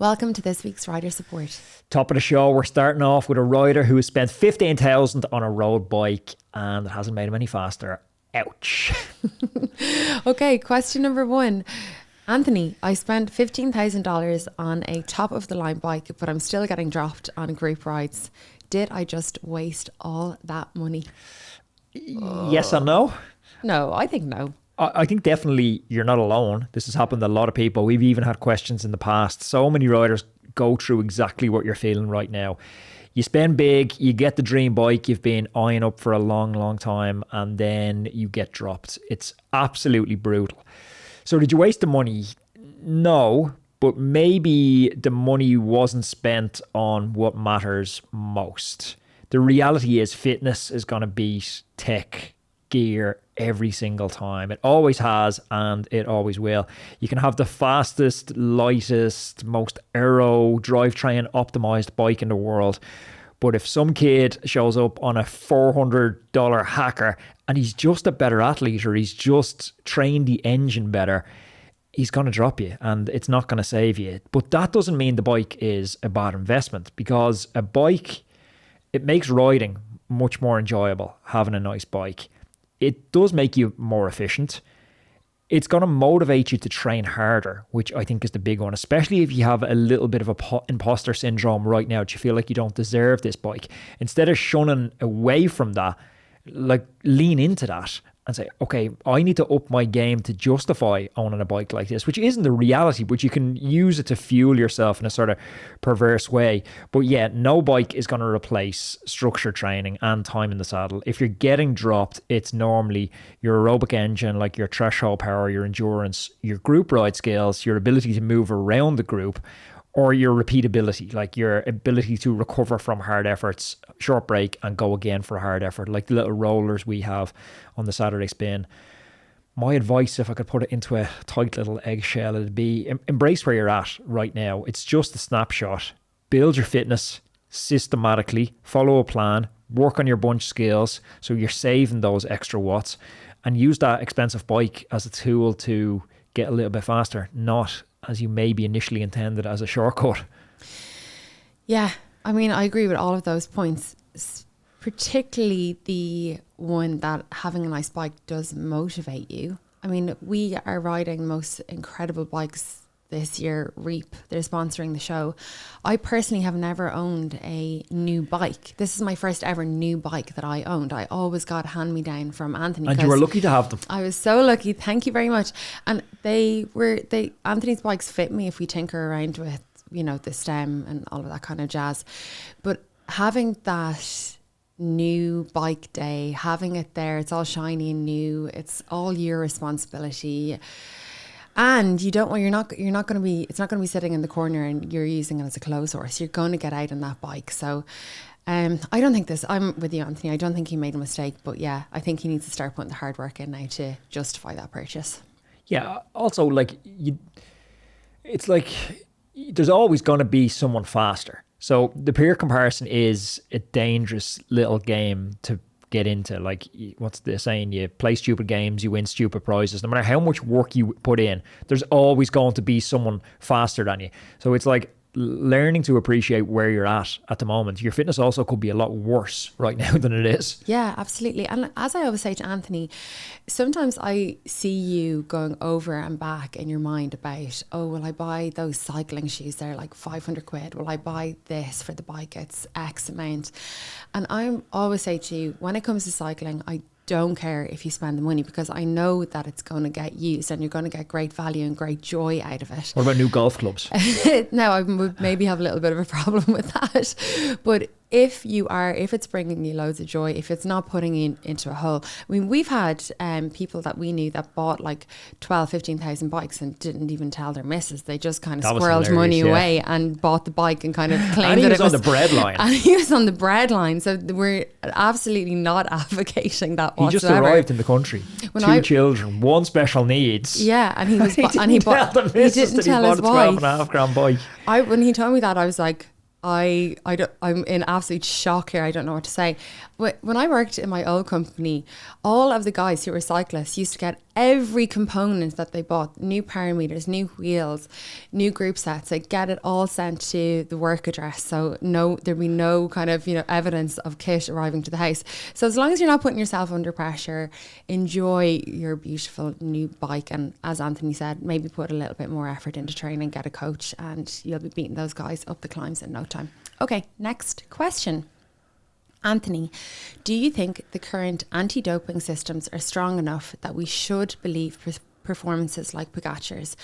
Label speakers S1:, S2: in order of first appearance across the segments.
S1: Welcome to this week's Rider Support.
S2: Top of the show, we're starting off with a rider who has spent 15,000 on a road bike and it hasn't made him any faster. Ouch.
S1: Okay, question number 1. Anthony, I spent $15,000 on a top-of-the-line bike, but I'm still getting dropped on group rides. Did I just waste all that money?
S2: Yes and no.
S1: No, I think no.
S2: I think definitely you're not alone. This has happened to a lot of people. We've even had questions in the past. So many riders go through exactly what you're feeling right now. You spend big, you get the dream bike you've been eyeing up for a long, long time, and then you get dropped. It's absolutely brutal. So did you waste the money? No, but maybe the money wasn't spent on what matters most. The reality is fitness is going to beat tech, gear every single time. It always has and it always will. You can have the fastest, lightest, most aero, drivetrain optimized bike in the world, but if some kid shows up on a $400 hacker and he's just a better athlete or he's just trained the engine better, he's going to drop you and it's not going to save you. But that doesn't mean the bike is a bad investment, because a bike, it makes riding much more enjoyable, having a nice bike. It does make you more efficient. It's going to motivate you to train harder, which I think is the big one, especially if you have a little bit of a imposter syndrome right now that you feel like you don't deserve this bike. Instead of shunning away from that, like lean into that and say, okay, I need to up my game to justify owning a bike like this, which isn't the reality, but you can use it to fuel yourself in a sort of perverse way. But yeah, no bike is going to replace structure training and time in the saddle. If you're getting dropped, it's normally your aerobic engine, like your threshold power, your endurance, your group ride skills, your ability to move around the group, or your repeatability, like your ability to recover from hard efforts, short break and go again for a hard effort, like the little rollers we have on the Saturday spin. My advice, if I could put it into a tight little eggshell, it'd be embrace where you're at right now. It's just a snapshot. Build your fitness systematically, follow a plan, work on your bunch skills so you're saving those extra watts, and use that expensive bike as a tool to get a little bit faster, not as you maybe initially intended as a shortcut.
S1: Yeah, I mean, I agree with all of those points, particularly the one that having a nice bike does motivate you. I mean, we are riding the most incredible bikes this year. Reap, they're sponsoring the show. I personally have never owned a new bike. This is my first ever new bike that I owned. I always got hand-me-down from Anthony.
S2: And you were lucky to have them.
S1: I was so lucky. Thank you very much. And Anthony's bikes fit me if we tinker around with, you know, the stem and all of that kind of jazz. But having that new bike day, having it there, it's all shiny and new. It's all your responsibility. And you're not going to be, it's not going to be sitting in the corner and you're using it as a clothes horse. You're going to get out on that bike. So I'm with you, Anthony. I don't think he made a mistake, but yeah, I think he needs to start putting the hard work in now to justify that purchase.
S2: Yeah. Also, it's like there's always going to be someone faster. So the peer comparison is a dangerous little game to get into. Like, what's the saying? You play stupid games, you win stupid prizes. No matter how much work you put in, there's always going to be someone faster than you. So it's like learning to appreciate where you're at the moment. Your fitness also could be a lot worse right now than it is.
S1: Yeah, absolutely. And as I always say to Anthony, sometimes I see you going over and back in your mind about, oh, will I buy those cycling shoes? They're like 500 quid. Will I buy this for the bike? It's X amount. And I always say to you, when it comes to cycling, I don't care if you spend the money, because I know that it's going to get used and you're going to get great value and great joy out of it.
S2: What about new golf clubs?
S1: No, I would maybe have a little bit of a problem with that. But if it's bringing you loads of joy, if it's not putting you into a hole. I mean, we've had people that we knew that bought like 12, 15,000 bikes and didn't even tell their missus. They just kind of squirreled money away and bought the bike and kind of claimed that it was
S2: on the bread line.
S1: And he was on the bread line. So we're absolutely not advocating that whatsoever.
S2: He just arrived in the country. Two children, one special needs.
S1: Yeah, and he was
S2: he didn't tell
S1: his wife.
S2: £12.5 bike.
S1: When he told me that, I was like, I'm in absolute shock here. I don't know what to say. When I worked in my old company, all of the guys who were cyclists used to get every component that they bought, new parameters, new wheels, new group sets, like get it all sent to the work address. So there'd be no kind of, evidence of kit arriving to the house. So as long as you're not putting yourself under pressure, enjoy your beautiful new bike. And as Anthony said, maybe put a little bit more effort into training, get a coach, and you'll be beating those guys up the climbs in no time. Okay, next question. Anthony, do you think the current anti-doping systems are strong enough that we should believe performances like Pogacar's?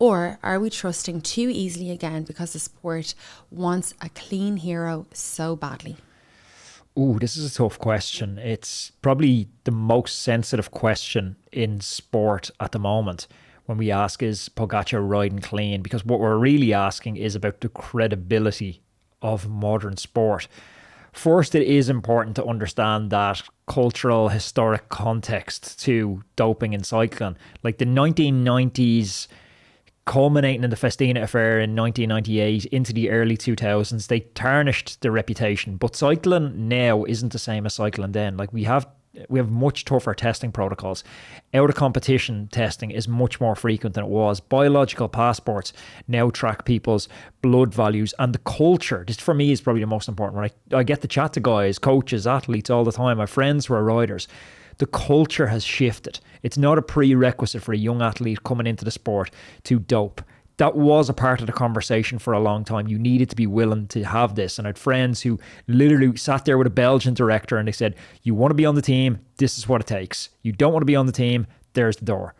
S1: Or are we trusting too easily again because the sport wants a clean hero so badly?
S2: Ooh, this is a tough question. It's probably the most sensitive question in sport at the moment when we ask, is Pogacar riding clean? Because what we're really asking is about the credibility of modern sport. First, it is important to understand that cultural, historic context to doping in cycling. Like the 1990s, culminating in the Festina affair in 1998 into the early 2000s, they tarnished their reputation. But cycling now isn't the same as cycling then. Like we have much tougher testing protocols. Out of competition testing is much more frequent than it was. Biological passports now track people's blood values, and the culture. This for me is probably the most important one. I get to chat to guys, coaches, athletes all the time. My friends who are riders. The culture has shifted. It's not a prerequisite for a young athlete coming into the sport to dope. That was a part of the conversation for a long time. You needed to be willing to have this. And I had friends who literally sat there with a Belgian director and they said, you want to be on the team, this is what it takes. You don't want to be on the team, there's the door.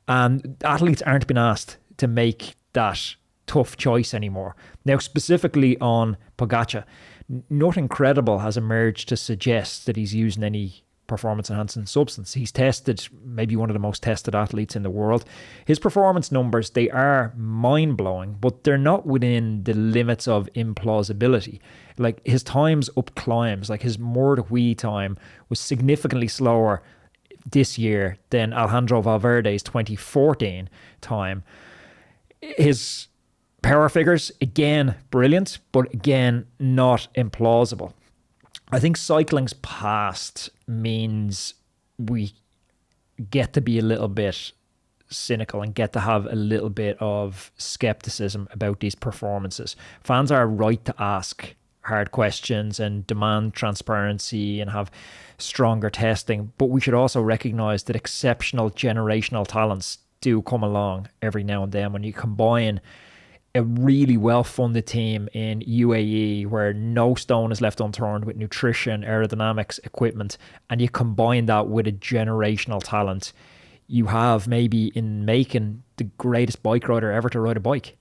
S2: And athletes aren't being asked to make that tough choice anymore. Now, specifically on Pogacar, nothing credible has emerged to suggest that he's using any performance enhancing substance. He's tested, maybe one of the most tested athletes in the world. His performance numbers, they are mind-blowing, but they're not within the limits of implausibility. Like his times up climbs, like his Mur de Huy time was significantly slower this year than Alejandro Valverde's 2014 time. His power figures, again, brilliant, but again, not implausible. I think cycling's past means we get to be a little bit cynical and get to have a little bit of skepticism about these performances. Fans are right to ask hard questions and demand transparency and have stronger testing, but we should also recognise that exceptional generational talents do come along every now and then. When you combine a really well-funded team in UAE where no stone is left unturned with nutrition, aerodynamics, equipment, and you combine that with a generational talent, you have maybe in making the greatest bike rider ever to ride a bike.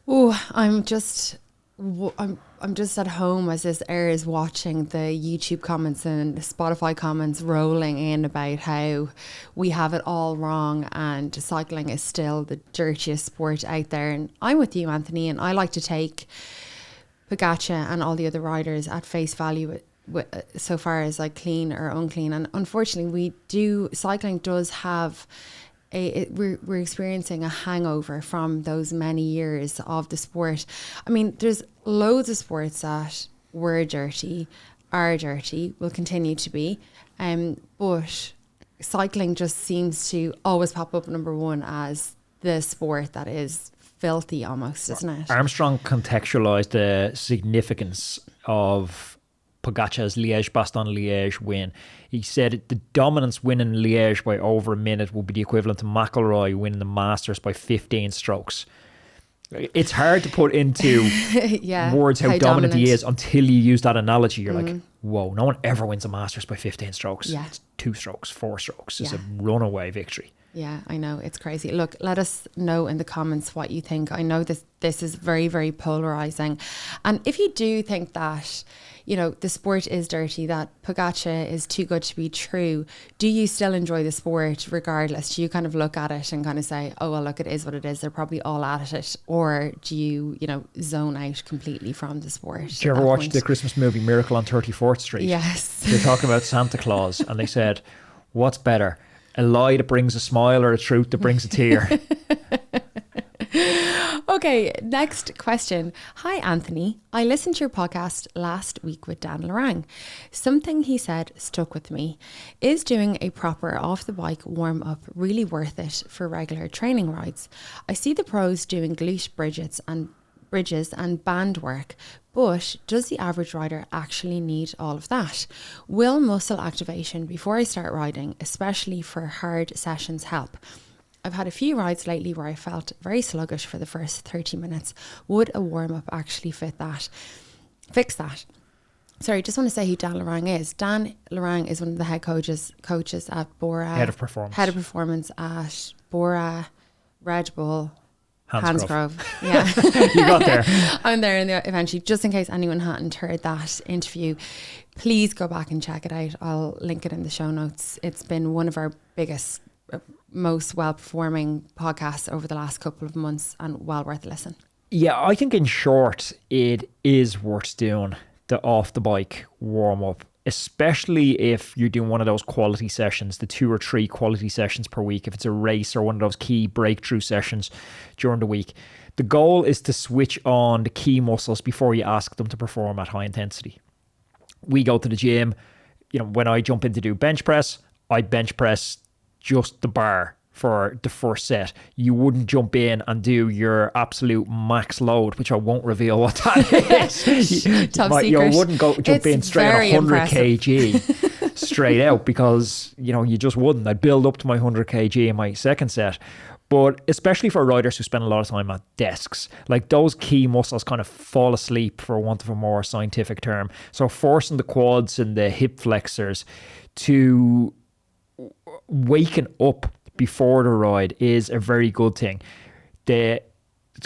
S1: Oh, I'm just at home as this airs watching the YouTube comments and Spotify comments rolling in about how we have it all wrong and cycling is still the dirtiest sport out there. And I'm with you, Anthony, and I like to take Pogacar and all the other riders at face value so far as like clean or unclean. And unfortunately, cycling does have we're experiencing a hangover from those many years of the sport. I mean, there's loads of sports that were dirty, are dirty, will continue to be, but cycling just seems to always pop up number one as the sport that is filthy almost, isn't it? Armstrong
S2: contextualised the significance of Pogacar's Liège-Bastogne-Liège win. He said the dominance win in Liège by over a minute would be the equivalent to McIlroy winning the Masters by 15 strokes. It's hard to put into words how dominant he is until you use that analogy. You're like, whoa, no one ever wins a Masters by 15 strokes.
S1: Yeah.
S2: It's 2 strokes, 4 strokes. It's a runaway victory.
S1: Yeah, I know. It's crazy. Look, let us know in the comments what you think. I know this is very, very polarizing. And if you do think that, the sport is dirty, that Pogacar is too good to be true, do you still enjoy the sport regardless? Do you kind of look at it and kind of say, oh, well, look, it is what it is. They're probably all at it. Or do you, zone out completely from the sport?
S2: Did you ever watch the Christmas movie Miracle on 34th Street?
S1: Yes.
S2: They're talking about Santa Claus and they said, what's better? A lie that brings a smile or a truth that brings a tear?
S1: Okay, next question. Hi, Anthony. I listened to your podcast last week with Dan Lorang. Something he said stuck with me. Is doing a proper off-the-bike warm-up really worth it for regular training rides? I see the pros doing glute bridges and band work, but does the average rider actually need all of that? Will muscle activation before I start riding, especially for hard sessions, help? I've had a few rides lately where I felt very sluggish for the first 30 minutes. Would a warm-up actually fix that? Sorry, just want to say who Dan Lorang is. Dan Lorang is one of the head coaches at Bora.
S2: Head of performance
S1: at Bora, Red Bull, Hansgrove. Yeah.
S2: You got there.
S1: I'm there eventually. Just in case anyone hadn't heard that interview, please go back and check it out. I'll link it in the show notes. It's been one of our biggest, most well-performing podcasts over the last couple of months and well worth a listen.
S2: Yeah, I think in short, it is worth doing the off-the-bike warm-up, especially if you're doing one of those quality sessions, the 2 or 3 quality sessions per week, if it's a race or one of those key breakthrough sessions during the week. The goal is to switch on the key muscles before you ask them to perform at high intensity. We go to the gym, when I jump in to do bench press, I bench press just the bar for the first set. You wouldn't jump in and do your absolute max load, which I won't reveal what that is. You wouldn't jump in straight on 100 kg straight out, because you just wouldn't. I'd build up to my 100 kg in my second set. But especially for riders who spend a lot of time at desks, like those key muscles kind of fall asleep, for want of a more scientific term. So forcing the quads and the hip flexors to waking up before the ride is a very good thing. The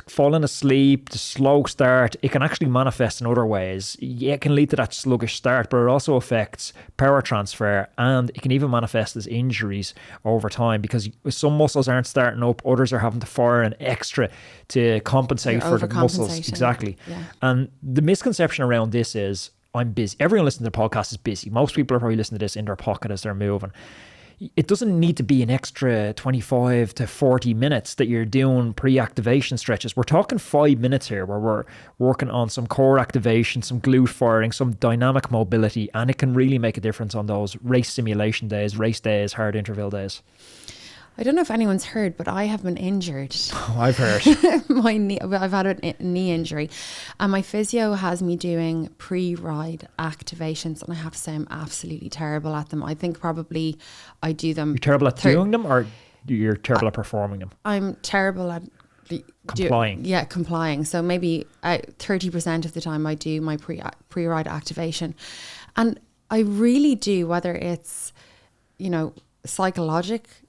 S2: falling asleep, the slow start, it can actually manifest in other ways. Yeah, it can lead to that sluggish start, but it also affects power transfer, and it can even manifest as injuries over time, because some muscles aren't starting up, others are having to fire an extra to compensate for the muscles. Exactly. Yeah. And the misconception around this is, I'm busy. Everyone listening to the podcast is busy. Most people are probably listening to this in their pocket as they're moving. It doesn't need to be an extra 25 to 40 minutes that you're doing pre-activation stretches. We're talking 5 minutes here where we're working on some core activation, some glute firing, some dynamic mobility, and it can really make a difference on those race simulation days, race days, hard interval days.
S1: I don't know if anyone's heard, but I have been injured.
S2: Oh, I've heard.
S1: My knee, I've had a knee injury, and my physio has me doing pre-ride activations, and I have to say I'm absolutely terrible at them. I think probably I do them. You're
S2: terrible at doing them, or you're terrible at performing them?
S1: I'm terrible at
S2: complying.
S1: Complying. So maybe 30% of the time I do my pre-ride activation, and I really do, whether it's psychological.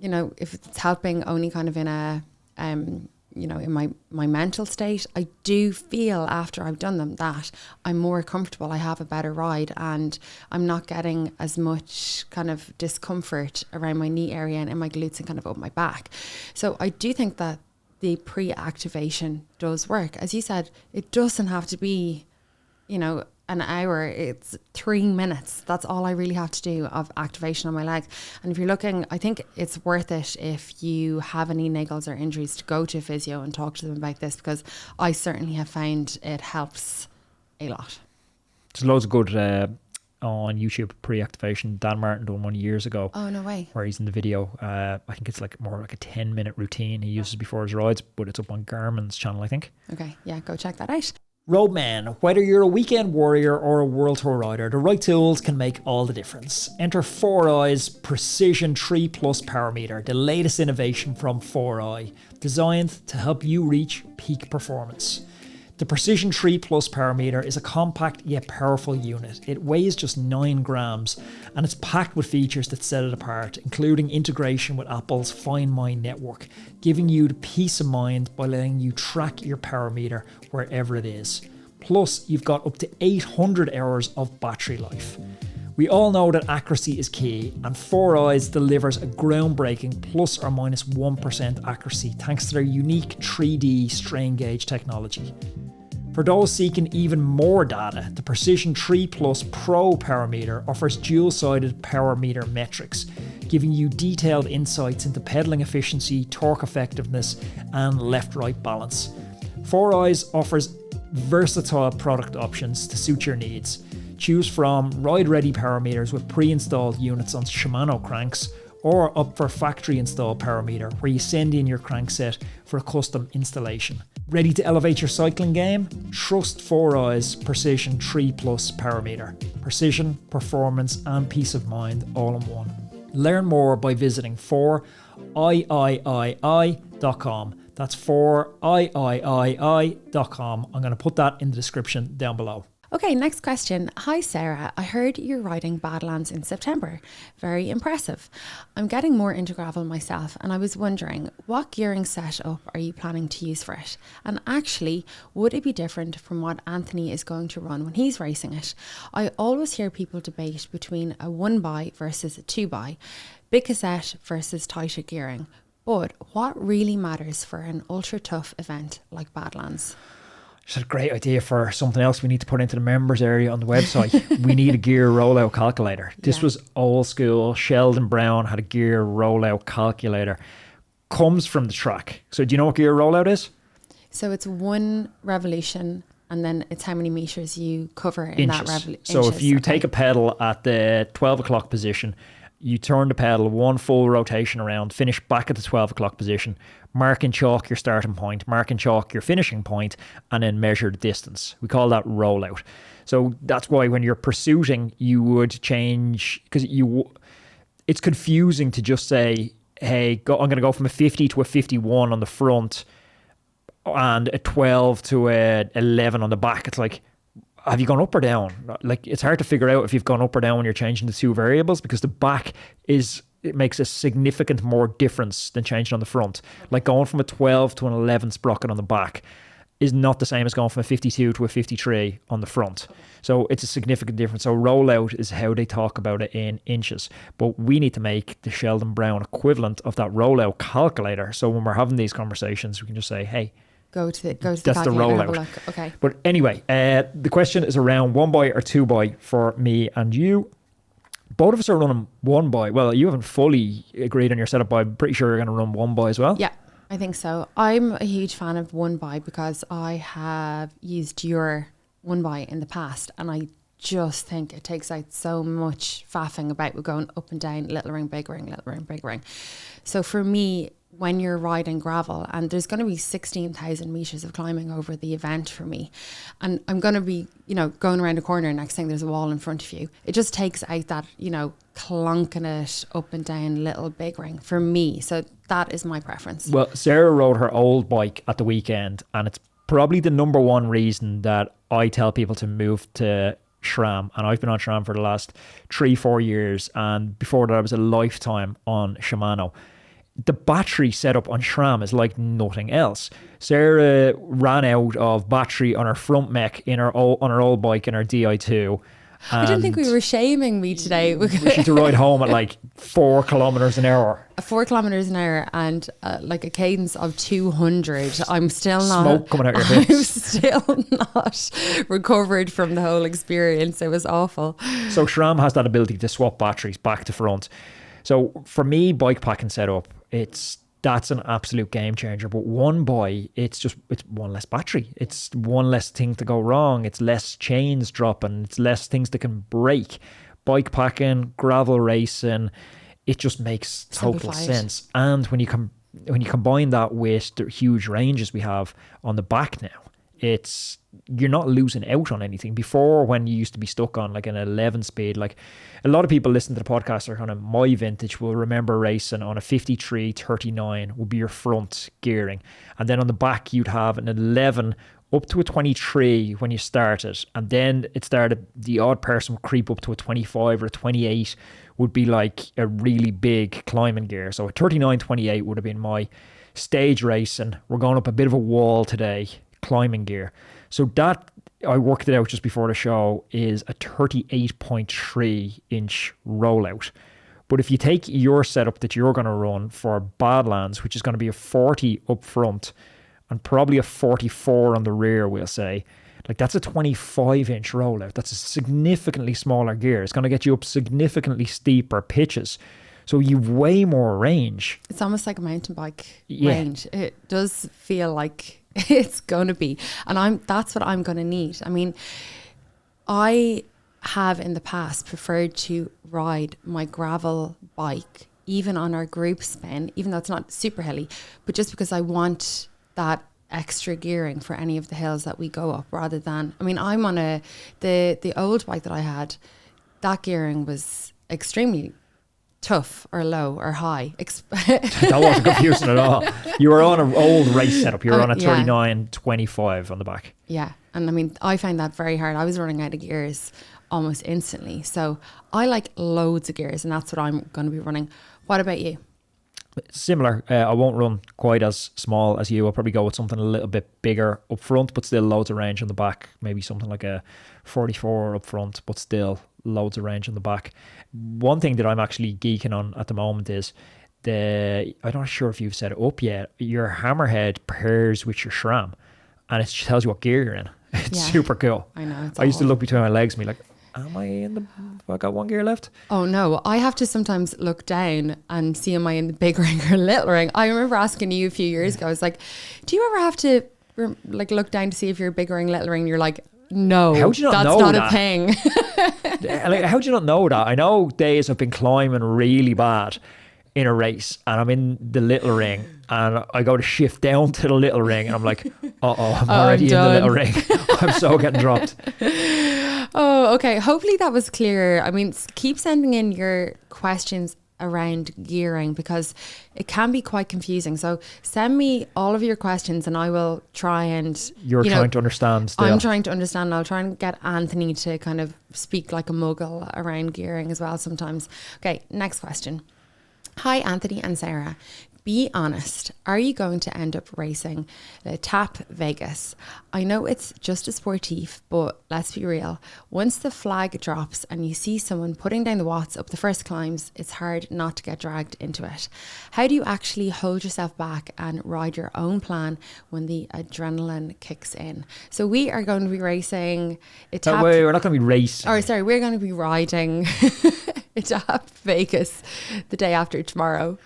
S1: If it's helping only kind of in a, in my mental state, I do feel after I've done them that I'm more comfortable, I have a better ride, and I'm not getting as much kind of discomfort around my knee area and in my glutes and kind of up my back. So I do think that the pre-activation does work. As you said, it doesn't have to be, an hour. It's 3 minutes. That's all I really have to do of activation on my legs. And if you're looking, I think it's worth it if you have any niggles or injuries to go to a physio and talk to them about this, because I certainly have found it helps a lot.
S2: There's loads of good on YouTube pre-activation. Dan Martin done one years ago.
S1: Oh, no way.
S2: Where he's in the video. I think it's more like a 10-minute routine he uses before his rides, but it's up on Garmin's channel, I think.
S1: Okay, yeah, go check that out.
S2: Roadman, whether you're a weekend warrior or a world tour rider, the right tools can make all the difference. Enter 4i's Precision 3 Plus Power Meter, the latest innovation from 4i, designed to help you reach peak performance. The Precision 3 Plus Power Meter is a compact yet powerful unit. It weighs just 9 grams and it's packed with features that set it apart, including integration with Apple's Find My network, giving you the peace of mind by letting you track your power meter wherever it is. Plus, you've got up to 800 hours of battery life. We all know that accuracy is key, and 4i's delivers a groundbreaking plus or minus 1% accuracy thanks to their unique 3D strain gauge technology. For those seeking even more data, the Precision 3 Plus Pro Power Meter offers dual-sided power meter metrics. giving you detailed insights into pedaling efficiency, torque effectiveness, and left-right balance. 4Eyes offers versatile product options to suit your needs. Choose from ride-ready power meters with pre-installed units on Shimano cranks, or up for factory-installed power meter, where you send in your crankset for a custom installation. Ready to elevate your cycling game? Trust 4Eyes Precision 3 Plus power meter. Precision, performance, and peace of mind all in one. Learn more by visiting 4iiii.com. That's 4iiii.com. I'm going to put that in the description down below.
S1: Okay, next question. Hi Sarah, I heard you're riding Badlands in September. Very impressive. I'm getting more into gravel myself, and I was wondering, what gearing setup are you planning to use for it? And actually, would it be different from what Anthony is going to run when he's racing it? I always hear people debate between a 1-by versus a 2-by, big cassette versus tighter gearing. But what really matters for an ultra tough event like Badlands?
S2: It's a great idea for something else we need to put into the members area on the website. We need a gear rollout calculator. This was old school. Sheldon Brown had a gear rollout calculator. Comes from the track. So do you know what gear rollout is?
S1: So it's 1 revolution, and then it's how many meters you cover in that revolution.
S2: So if you take a pedal at the 12 o'clock position, you turn the pedal 1 full rotation around, finish back at the 12 o'clock position, mark in chalk your starting point, mark in chalk your finishing point, and then measure the distance. We call that rollout. So that's why when you're pursuing, you would change, because it's confusing to just say, hey, I'm going to go from a 50 to a 51 on the front and a 12 to a 11 on the back. It's like, have you gone up or down? Like, it's hard to figure out if you've gone up or down when you're changing the 2 variables, because the back it makes a significant more difference than changing on the front. Like going from a 12 to an 11 sprocket on the back is not the same as going from a 52 to a 53 on the front. So it's a significant difference. So rollout is how they talk about it in inches. But we need to make the Sheldon Brown equivalent of that rollout calculator. So when we're having these conversations, we can just say, hey,
S1: Go to the
S2: that's the rollout.
S1: Okay.
S2: But anyway, the question is around 1-by or 2-by for me and you. Both of us are running 1-by. Well, you haven't fully agreed on your setup, but I'm pretty sure you're going to run 1-by as well.
S1: Yeah, I think so. I'm a huge fan of 1-by because I have used your 1-by in the past, and I just think it takes out so much faffing about going up and down, little ring, big ring, little ring, big ring. So for me, when you're riding gravel, and there's going to be 16,000 meters of climbing over the event for me, and I'm going to be, going around a corner, and next thing there's a wall in front of you. It just takes out that, clunking it up and down little big ring for me. So that is my preference.
S2: Well, Sarah rode her old bike at the weekend, and it's probably the number one reason that I tell people to move to SRAM, and I've been on SRAM for the last 3-4 years, and before that I was a lifetime on Shimano. The battery setup on SRAM is like nothing else. Sarah ran out of battery on her front mech on her old bike in her Di2.
S1: I didn't think we were shaming me today.
S2: We had to ride home at like 4 kilometers an hour.
S1: 4 kilometers an hour and like a cadence of 200. I'm still not.
S2: Smoke coming out your hips.
S1: I'm still not recovered from the whole experience. It was awful.
S2: So SRAM has that ability to swap batteries back to front. So for me, bike packing setup, that's an absolute game changer. But 1-by, it's one less battery. It's one less thing to go wrong. It's less chains dropping. It's less things that can break. Bike packing, gravel racing, it just makes total sense. And when you combine that with the huge ranges we have on the back now, you're not losing out on anything. Before, when you used to be stuck on like an 11 speed, like a lot of people listen to the podcast are kind of my vintage will remember racing on a 53-39 would be your front gearing, and then on the back you'd have an 11 up to a 23 when you started, and then it started the odd person would creep up to a 25 or a 28 would be like a really big climbing gear. So a 39-28 would have been my stage racing. We're going up a bit of a wall today, climbing gear. So that, I worked it out just before the show, is a 38.3 inch rollout. But if you take your setup that you're going to run for Badlands, which is going to be a 40 up front and probably a 44 on the rear, we'll say, like that's a 25 inch rollout. That's a significantly smaller gear. It's going to get you up significantly steeper pitches. So you've way more range.
S1: It's almost like a mountain bike range. It does feel like it's going to be. And that's what I'm going to need. I mean, I have in the past preferred to ride my gravel bike, even on our group spin, even though it's not super hilly, but just because I want that extra gearing for any of the hills that we go up, rather than, I mean, I'm on the old bike that I had, that gearing was extremely tough or low or high.
S2: That wasn't confusing at all. You were on an old race setup. You were on a 39.25 on the back.
S1: Yeah. And I mean, I find that very hard. I was running out of gears almost instantly. So I like loads of gears, and that's what I'm going to be running. What about you?
S2: Similar. I won't run quite as small as you. I'll probably go with something a little bit bigger up front, but still loads of range on the back. Maybe something like a 44 up front, but still loads of range on the back. One thing that I'm actually geeking on at the moment is I'm not sure if you've set it up yet. Your hammerhead pairs with your SRAM, and it tells you what gear you're in. It's super cool.
S1: I know.
S2: I used to look between my legs and be like, am I in have I got one gear left?
S1: Oh no, I have to sometimes look down and see, am I in the big ring or little ring? I remember asking you a few years ago, I was like, do you ever have to like look down to see if you're big ring, little ring? You're like, no,
S2: how'd you not
S1: that's
S2: know
S1: not
S2: that?
S1: A thing.
S2: Like, how'd you not know that? I know days I've been climbing really bad in a race and I'm in the little ring and I go to shift down to the little ring and I'm like, I'm already in the little ring. I'm so getting dropped.
S1: Oh, okay. Hopefully that was clear. I mean, keep sending in your questions around gearing because it can be quite confusing. So send me all of your questions and I will try and...
S2: You're trying to understand still.
S1: I'm trying to understand. I'll try and get Anthony to kind of speak like a muggle around gearing as well sometimes. Okay, next question. Hi, Anthony and Sarah. Be honest, are you going to end up racing the Tap Vegas? I know it's just a sportif, but let's be real. Once the flag drops and you see someone putting down the watts up the first climbs, it's hard not to get dragged into it. How do you actually hold yourself back and ride your own plan when the adrenaline kicks in? So we are going to be racing a Tap...
S2: Wait, we're not going to be racing.
S1: Oh, sorry, we're going to be riding... It's at Vegas the day after tomorrow.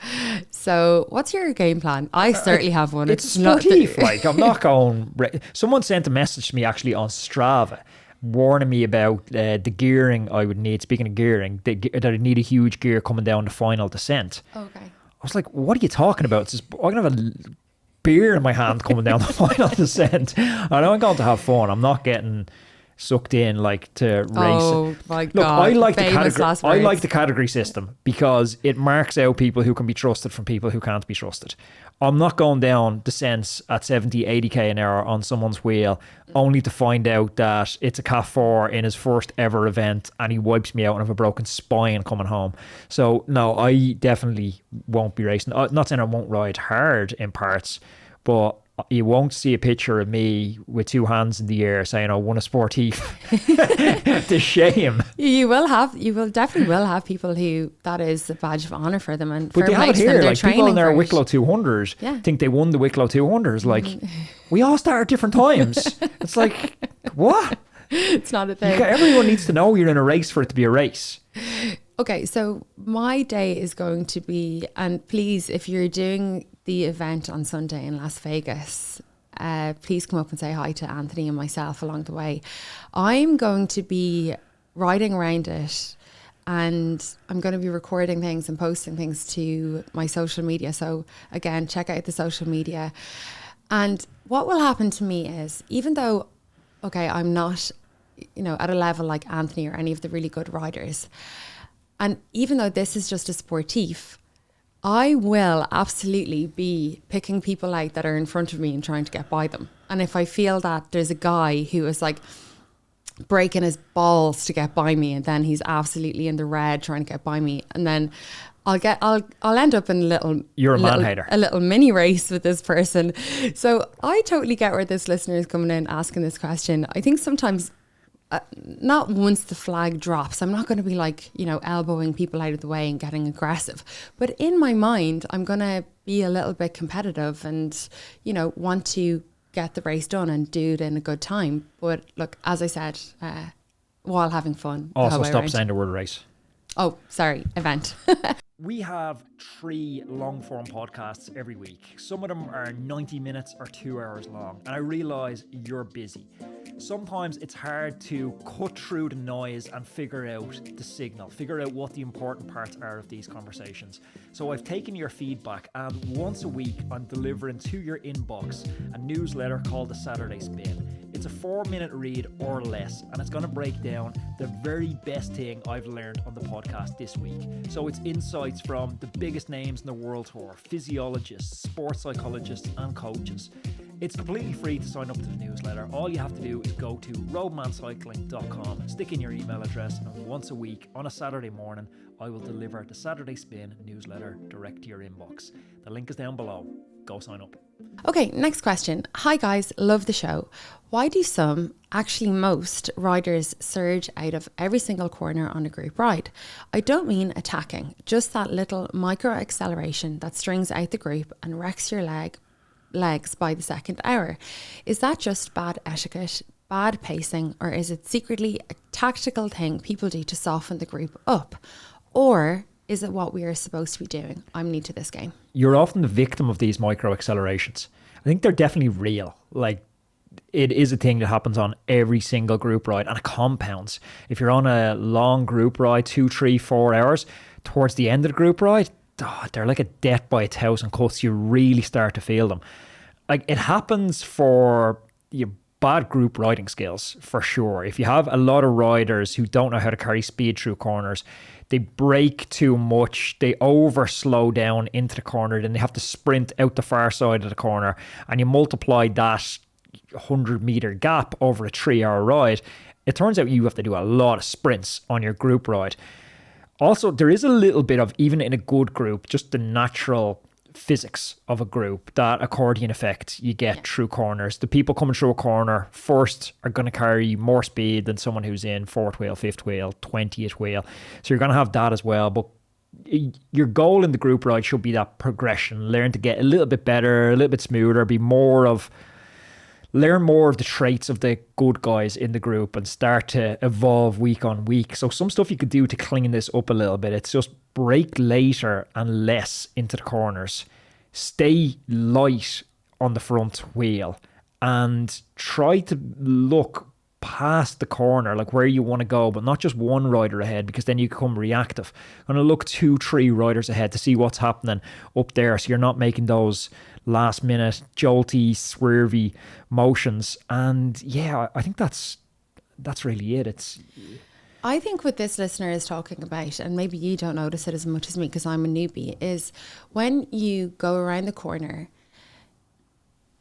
S1: So what's your game plan? I certainly have one.
S2: It's sportif. Like, I'm not going... Someone sent a message to me actually on Strava warning me about the gearing I would need. Speaking of gearing, that I'd need a huge gear coming down the final descent.
S1: Okay.
S2: I was like, what are you talking about? It's just, I'm going to have a beer in my hand coming down the final descent. And I'm going to have fun. I'm not getting... sucked in like to race.
S1: Oh my God.
S2: Look, I like
S1: the
S2: category system because it marks out people who can be trusted from people who can't be trusted. I'm not going down descents at 70, 80k an hour on someone's wheel only to find out that it's a Cat 4 in his first ever event and he wipes me out and I have a broken spine coming home. So no, I definitely won't be racing. Not saying I won't ride hard in parts, but you won't see a picture of me with two hands in the air saying I won a sportif. The shame. You
S1: definitely will have people who that is a badge of honour for them, and
S2: but they have it here. Like people in their Wicklow 200s think they won the Wicklow 200s. Like we all start at different times. It's like what?
S1: It's not a thing.
S2: Everyone needs to know you're in a race for it to be a race.
S1: Okay, so my day is going to be, and please, if you're doing the event on Sunday in Las Vegas, please come up and say hi to Anthony and myself along the way. I'm going to be riding around it and I'm going to be recording things and posting things to my social media. So again, check out the social media. And what will happen to me is, even though, okay, I'm not, at a level like Anthony or any of the really good riders, and even though this is just a sportif, I will absolutely be picking people out that are in front of me and trying to get by them. And if I feel that there's a guy who is like breaking his balls to get by me and then he's absolutely in the red trying to get by me, and then I'll end up in a little mini race with this person. So I totally get where this listener is coming in asking this question. I think sometimes not once the flag drops, I'm not going to be like, elbowing people out of the way and getting aggressive. But in my mind, I'm going to be a little bit competitive and, want to get the race done and do it in a good time. But look, as I said, while having fun.
S2: Also, stop saying the word race.
S1: Oh, sorry, event.
S2: We have 3 long-form podcasts every week. Some of them are 90 minutes or 2 hours long, and I realise you're busy. Sometimes it's hard to cut through the noise and figure out the signal, figure out what the important parts are of these conversations. So I've taken your feedback, and once a week I'm delivering to your inbox a newsletter called The Saturday Spin. It's a 4-minute read or less, and it's going to break down the very best thing I've learned on the podcast this week. So it's insights from the biggest names in the world tour, physiologists, sports psychologists, and coaches. It's completely free to sign up to the newsletter. All you have to do is go to roadmancycling.com, stick in your email address, and once a week on a Saturday morning, I will deliver the Saturday Spin newsletter direct to your inbox. The link is down below. Go sign up.
S1: Okay, next question. Hi guys, love the show. Why do some, actually most, riders surge out of every single corner on a group ride? I don't mean attacking, just that little micro acceleration that strings out the group and wrecks your legs by the second hour. Is that just bad etiquette, bad pacing, or is it secretly a tactical thing people do to soften the group up? Or is it what we are supposed to be doing? I'm new to this game.
S2: You're often the victim of these micro accelerations. I think they're definitely real. Like, it is a thing that happens on every single group ride, and it compounds. If you're on a long group ride, 2, 3, 4 hours, towards the end of the group ride, they're like a death by 1,000 cuts. You really start to feel them. Like, it happens for your bad group riding skills, for sure. If you have a lot of riders who don't know how to carry speed through corners, they brake too much, they over slow down into the corner, then they have to sprint out the far side of the corner, and you multiply that 100-meter gap over a 3-hour ride, it turns out you have to do a lot of sprints on your group ride. Also, there is a little bit of, even in a good group, just the natural physics of a group, that accordion effect you get through corners. The people coming through a corner first are going to carry more speed than someone who's in 4th wheel, 5th wheel, 20th wheel. So you're going to have that as well. But your goal in the group ride should be that progression. Learn to get a little bit better, a little bit smoother, learn more of the traits of the good guys in the group and start to evolve week on week. So some stuff you could do to clean this up a little bit. It's just brake later and less into the corners. Stay light on the front wheel and try to look past the corner, like where you want to go, but not just one rider ahead, because then you become reactive. I'm going to look 2, 3 riders ahead to see what's happening up there, so you're not making those last minute jolty, swervy motions. And yeah, I think that's really it.
S1: I think what this listener is talking about, and maybe you don't notice it as much as me because I'm a newbie, is when you go around the corner,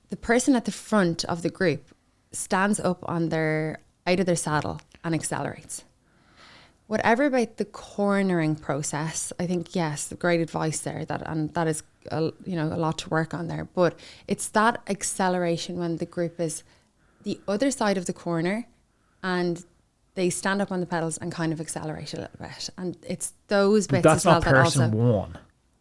S1: the person at the front of the group stands up out of their saddle and accelerates. Whatever about the cornering process, I think, yes, great advice there, that is a lot to work on there. But it's that acceleration when the group is the other side of the corner and they stand up on the pedals and kind of accelerate a little bit. And it's those bits
S2: that's
S1: as well.
S2: Not person one.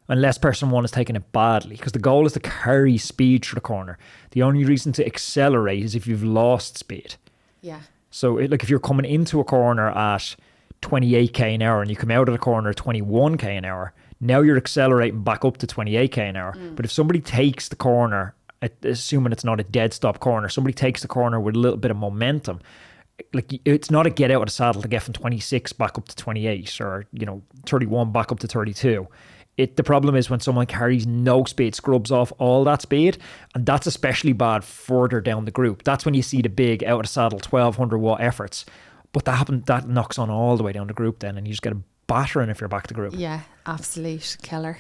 S2: Unless person one is taking it badly, because the goal is to carry speed through the corner. The only reason to accelerate is if you've lost speed.
S1: Yeah.
S2: So if you're coming into a corner at 28k an hour and you come out of the corner at 21k an hour, now you're accelerating back up to 28k an hour. But if somebody takes the corner, assuming it's not a dead stop corner, somebody takes the corner with a little bit of momentum, like, it's not a get out of the saddle to get from 26 back up to 28 or 31 back up to 32. The problem is when someone carries no speed, scrubs off all that speed, and that's especially bad further down the group. That's when you see the big out of the saddle 1200 watt efforts. But that knocks on all the way down the group then, and you just get a battering if you're back to group.
S1: Yeah, absolute killer.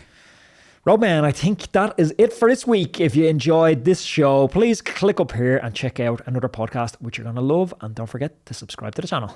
S2: Roadman, I think that is it for this week. If you enjoyed this show, please click up here and check out another podcast which you're going to love, and don't forget to subscribe to the channel.